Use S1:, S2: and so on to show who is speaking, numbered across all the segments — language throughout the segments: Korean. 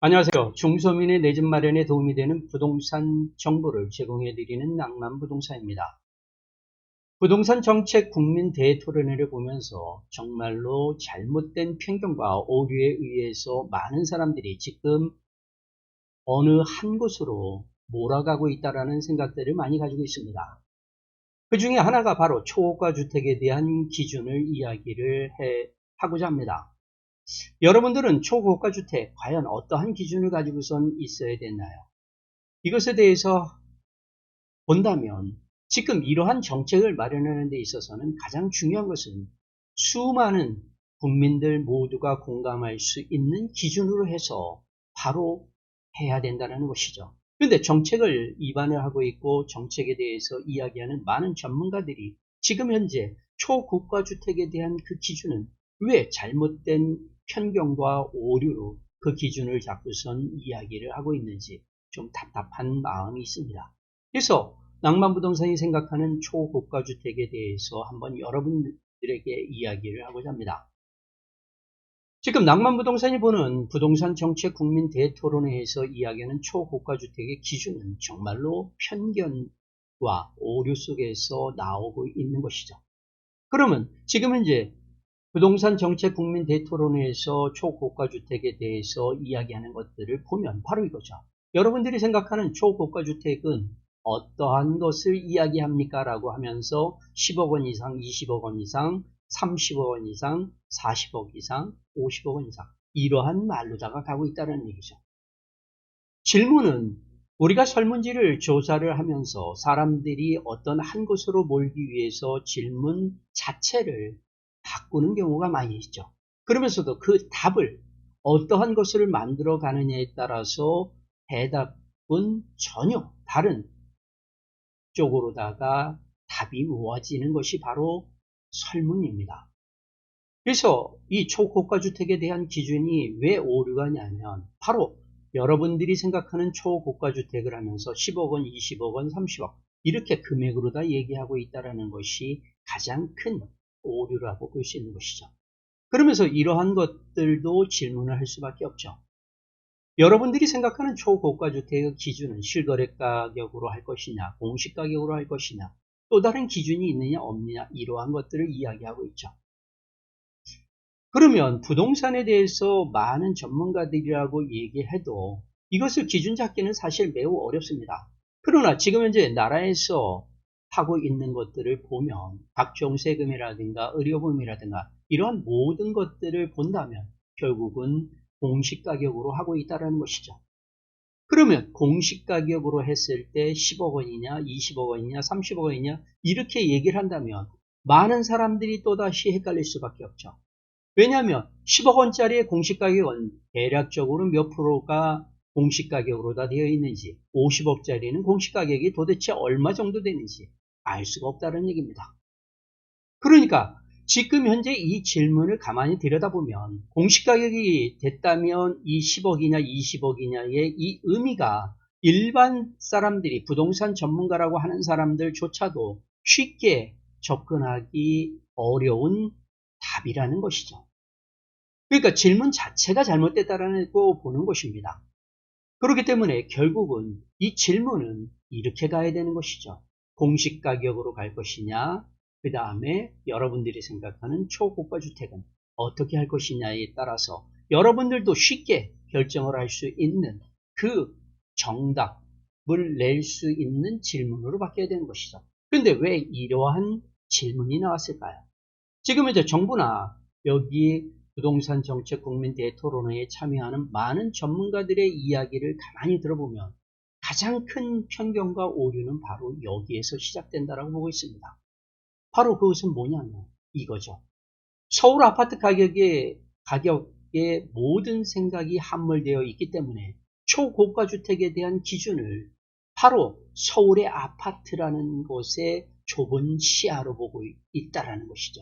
S1: 안녕하세요. 중소민의 내 집 마련에 도움이 되는 부동산 정보를 제공해드리는 낭만부동산입니다. 부동산 정책 국민 대토론회를 보면서 정말로 잘못된 편견과 오류에 의해서 많은 사람들이 지금 어느 한 곳으로 몰아가고 있다는 생각들을 많이 가지고 있습니다. 그 중에 하나가 바로 초고가 주택에 대한 기준을 이야기를 하고자 합니다. 여러분들은 초고가 주택 과연 어떠한 기준을 가지고선 있어야 되나요? 이것에 대해서 본다면 지금 이러한 정책을 마련하는 데 있어서는 가장 중요한 것은 수많은 국민들 모두가 공감할 수 있는 기준으로 해서 바로 해야 된다는 것이죠. 그런데 정책을 위반을 하고 있고 정책에 대해서 이야기하는 많은 전문가들이 지금 현재 초고가주택에 대한 그 기준은 왜 잘못된 편견과 오류로 그 기준을 잡고선 이야기를 하고 있는지 좀 답답한 마음이 있습니다. 그래서 낭만부동산이 생각하는 초고가주택에 대해서 한번 여러분들에게 이야기를 하고자 합니다. 지금 낭만부동산이 보는 부동산 정책 국민 대토론회에서 이야기하는 초고가주택의 기준은 정말로 편견과 오류 속에서 나오고 있는 것이죠. 그러면 지금 현재 부동산 정책 국민 대토론회에서 초고가주택에 대해서 이야기하는 것들을 보면 바로 이거죠. 여러분들이 생각하는 초고가주택은 어떠한 것을 이야기합니까? 라고 하면서 10억 원 이상, 20억 원 이상, 30억 원 이상, 40억 이상, 50억 원 이상 이러한 말로다가 가고 있다는 얘기죠. 질문은 우리가 설문지를 조사를 하면서 사람들이 어떤 한 곳으로 몰기 위해서 질문 자체를 바꾸는 경우가 많이 있죠. 그러면서도 그 답을 어떠한 것을 만들어 가느냐에 따라서 대답은 전혀 다른 쪽으로다가 답이 모아지는 것이 바로 설문입니다. 그래서 이 초고가주택에 대한 기준이 왜 오류가 냐면 바로 여러분들이 생각하는 초고가주택을 하면서 10억 원, 20억 원, 30억 이렇게 금액으로 다 얘기하고 있다는 것이 가장 큰 오류라고 볼 수 있는 것이죠. 그러면서 이러한 것들도 질문을 할 수밖에 없죠. 여러분들이 생각하는 초고가주택의 기준은 실거래 가격으로 할 것이냐, 공시 가격으로 할 것이냐, 또 다른 기준이 있느냐 없느냐 이러한 것들을 이야기하고 있죠. 그러면 부동산에 대해서 많은 전문가들이라고 얘기해도 이것을 기준 잡기는 사실 매우 어렵습니다. 그러나 지금 현재 나라에서 하고 있는 것들을 보면 각종 세금이라든가 의료보험이라든가 이러한 모든 것들을 본다면 결국은 공시가격으로 하고 있다는 것이죠. 그러면 공시가격으로 했을 때 10억 원이냐 20억 원이냐 30억 원이냐 이렇게 얘기를 한다면 많은 사람들이 또다시 헷갈릴 수밖에 없죠. 왜냐하면 10억 원짜리의 공시가격은 대략적으로 몇 프로가 공시가격으로 다 되어 있는지 50억짜리는 공시가격이 도대체 얼마 정도 되는지 알 수가 없다는 얘기입니다. 그러니까 지금 현재 이 질문을 가만히 들여다보면 공시가격이 됐다면 이 10억이냐 20억이냐의 이 의미가 일반 사람들이 부동산 전문가라고 하는 사람들조차도 쉽게 접근하기 어려운 답이라는 것이죠. 그러니까 질문 자체가 잘못됐다고 보는 것입니다. 그렇기 때문에 결국은 이 질문은 이렇게 가야 되는 것이죠. 공시가격으로 갈 것이냐, 그 다음에 여러분들이 생각하는 초고가주택은 어떻게 할 것이냐에 따라서 여러분들도 쉽게 결정을 할 수 있는 그 정답을 낼 수 있는 질문으로 바뀌어야 되는 것이죠. 그런데 왜 이러한 질문이 나왔을까요? 지금 이제 정부나 여기 부동산 정책 국민 대토론회에 참여하는 많은 전문가들의 이야기를 가만히 들어보면 가장 큰 편견과 오류는 바로 여기에서 시작된다고 보고 있습니다. 바로 그것은 뭐냐면 이거죠. 서울 아파트 가격의 모든 생각이 함몰되어 있기 때문에 초고가 주택에 대한 기준을 바로 서울의 아파트라는 곳에 좁은 시야로 보고 있다는 것이죠.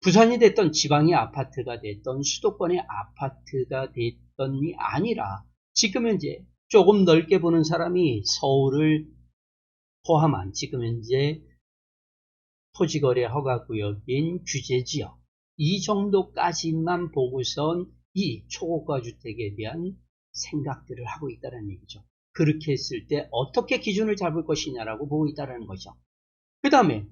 S1: 부산이 됐던 지방의 아파트가 됐던 수도권의 아파트가 됐던이 아니라 지금 현재 조금 넓게 보는 사람이 서울을 포함한 지금 현재 토지거래 허가구역인 규제지역 이 정도까지만 보고선 이 초고가 주택에 대한 생각들을 하고 있다는 얘기죠. 그렇게 했을 때 어떻게 기준을 잡을 것이냐라고 보고 있다는 거죠. 그 다음에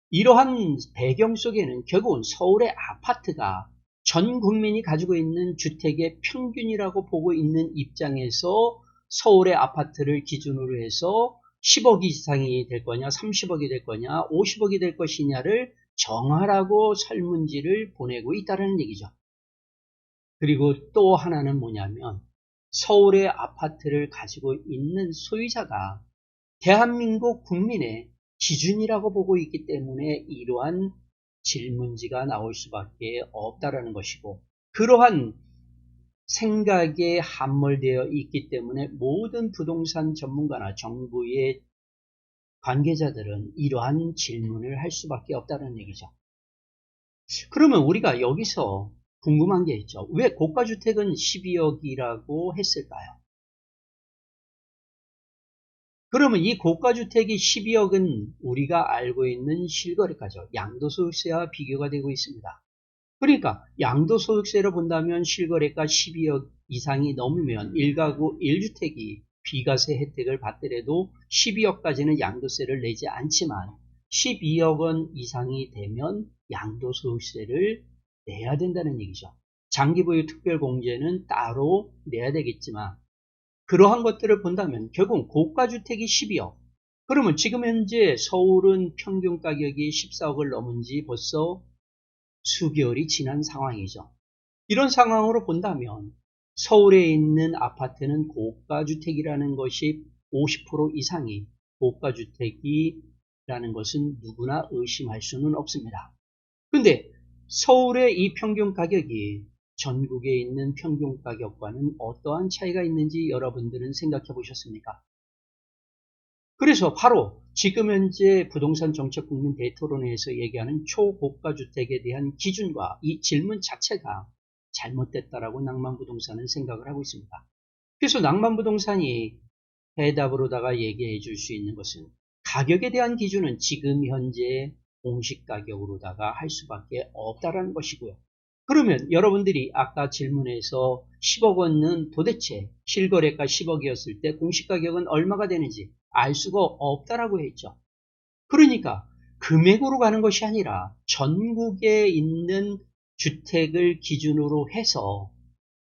S1: 이러한 배경 속에는 결국은 서울의 아파트가 전 국민이 가지고 있는 주택의 평균이라고 보고 있는 입장에서 서울의 아파트를 기준으로 해서 10억 이상이 될 거냐, 30억이 될 거냐, 50억이 될 것이냐를 정하라고 설문지를 보내고 있다는 얘기죠. 그리고 또 하나는 뭐냐면 서울의 아파트를 가지고 있는 소유자가 대한민국 국민의 기준이라고 보고 있기 때문에 이러한 질문지가 나올 수밖에 없다라는 것이고, 그러한 생각에 함몰되어 있기 때문에 모든 부동산 전문가나 정부의 관계자들은 이러한 질문을 할 수밖에 없다는 얘기죠. 그러면 우리가 여기서 궁금한 게 있죠. 왜 고가주택은 12억이라고 했을까요? 그러면 이 고가주택이 12억은 우리가 알고 있는 실거래가죠. 양도소득세와 비교가 되고 있습니다. 그러니까 양도소득세로 본다면 실거래가 12억 이상이 넘으면 1가구 1주택이 비과세 혜택을 받더라도 12억까지는 양도세를 내지 않지만 12억 원 이상이 되면 양도소득세를 내야 된다는 얘기죠. 장기보유 특별공제는 따로 내야 되겠지만 그러한 것들을 본다면 결국 고가주택이 12억. 그러면 지금 현재 서울은 평균 가격이 14억을 넘은 지 벌써 수개월이 지난 상황이죠. 이런 상황으로 본다면 서울에 있는 아파트는 고가주택이라는 것이 50% 이상이 고가주택이라는 것은 누구나 의심할 수는 없습니다. 그런데 서울의 이 평균 가격이 전국에 있는 평균 가격과는 어떠한 차이가 있는지 여러분들은 생각해 보셨습니까? 그래서 바로 지금 현재 부동산 정책 국민 대토론회에서 얘기하는 초고가 주택에 대한 기준과 이 질문 자체가 잘못됐다라고 낭만부동산은 생각을 하고 있습니다. 그래서 낭만부동산이 해답으로다가 얘기해 줄 수 있는 것은 가격에 대한 기준은 지금 현재 공시가격으로다가 할 수밖에 없다라는 것이고요. 그러면 여러분들이 아까 질문에서 10억 원은 도대체 실거래가 10억이었을 때 공시가격은 얼마가 되는지 알 수가 없다라고 했죠. 그러니까 금액으로 가는 것이 아니라 전국에 있는 주택을 기준으로 해서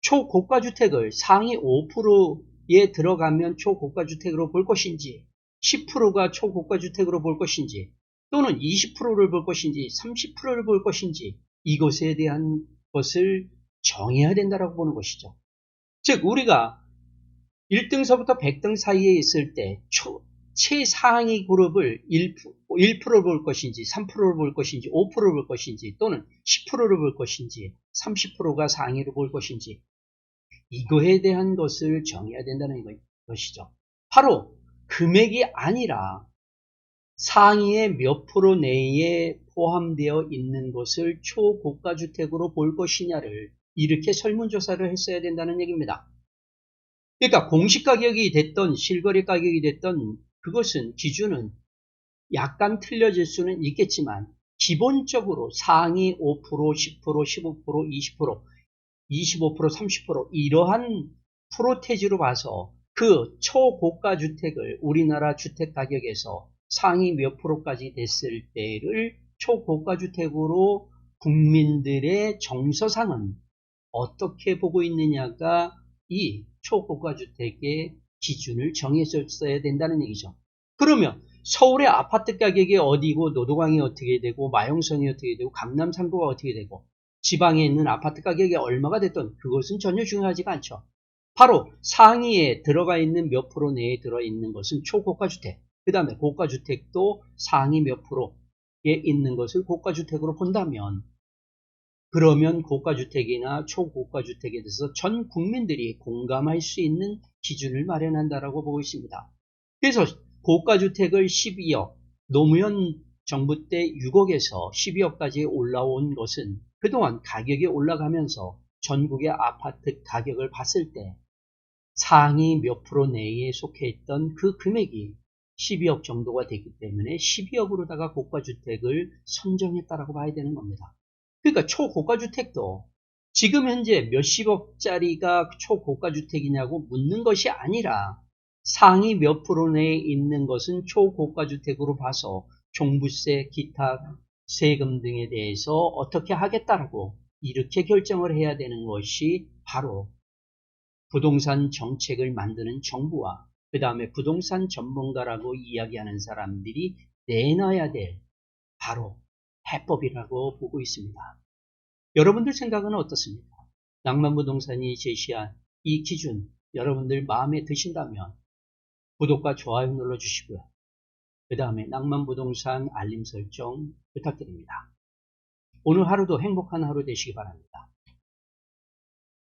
S1: 초고가 주택을 상위 5%에 들어가면 초고가 주택으로 볼 것인지 10%가 초고가 주택으로 볼 것인지 또는 20%를 볼 것인지 30%를 볼 것인지 이것에 대한 것을 정해야 된다고 보는 것이죠. 즉 우리가 1등서부터 100등 사이에 있을 때 최상위 그룹을 1%를 볼 것인지 3%를 볼 것인지 5%를 볼 것인지 또는 10%를 볼 것인지 30%가 상위로 볼 것인지 이거에 대한 것을 정해야 된다는 것이죠. 바로 금액이 아니라 상위의 몇 프로 내에 포함되어 있는 것을 초고가주택으로 볼 것이냐를 이렇게 설문조사를 했어야 된다는 얘기입니다. 그러니까 공시가격이 됐던 실거래 가격이 됐던 그것은 기준은 약간 틀려질 수는 있겠지만 기본적으로 상위 5%, 10%, 15%, 20%, 25%, 30% 이러한 프로테지로 봐서 그 초고가 주택을 우리나라 주택 가격에서 상위 몇 프로까지 됐을 때를 초고가 주택으로 국민들의 정서상은 어떻게 보고 있느냐가 이 초고가 주택의 기준을 정해줬어야 된다는 얘기죠. 그러면 서울의 아파트 가격이 어디고 노도강이 어떻게 되고 마용성이 어떻게 되고 강남 3구가 어떻게 되고 지방에 있는 아파트 가격이 얼마가 됐든 그것은 전혀 중요하지가 않죠. 바로 상위에 들어가 있는 몇 프로 내에 들어있는 것은 초고가주택, 그 다음에 고가주택도 상위 몇 프로에 있는 것을 고가주택으로 본다면 그러면 고가주택이나 초고가주택에 대해서 전 국민들이 공감할 수 있는 기준을 마련한다라고 보고 있습니다. 그래서 고가주택을 12억, 노무현 정부 때 6억에서 12억까지 올라온 것은 그동안 가격이 올라가면서 전국의 아파트 가격을 봤을 때 상위 몇 프로 내에 속해 있던 그 금액이 12억 정도가 되기 때문에 12억으로다가 고가주택을 선정했다라고 봐야 되는 겁니다. 그러니까 초고가주택도 지금 현재 몇십억짜리가 초고가주택이냐고 묻는 것이 아니라 상위 몇 프로 내에 있는 것은 초고가주택으로 봐서 종부세, 기타 세금 등에 대해서 어떻게 하겠다라고 이렇게 결정을 해야 되는 것이 바로 부동산 정책을 만드는 정부와 그 다음에 부동산 전문가라고 이야기하는 사람들이 내놔야 될 바로 해법이라고 보고 있습니다. 여러분들 생각은 어떻습니까? 낭만부동산이 제시한 이 기준 여러분들 마음에 드신다면 구독과 좋아요 눌러주시고요. 그 다음에 낭만부동산 알림 설정 부탁드립니다. 오늘 하루도 행복한 하루 되시기 바랍니다.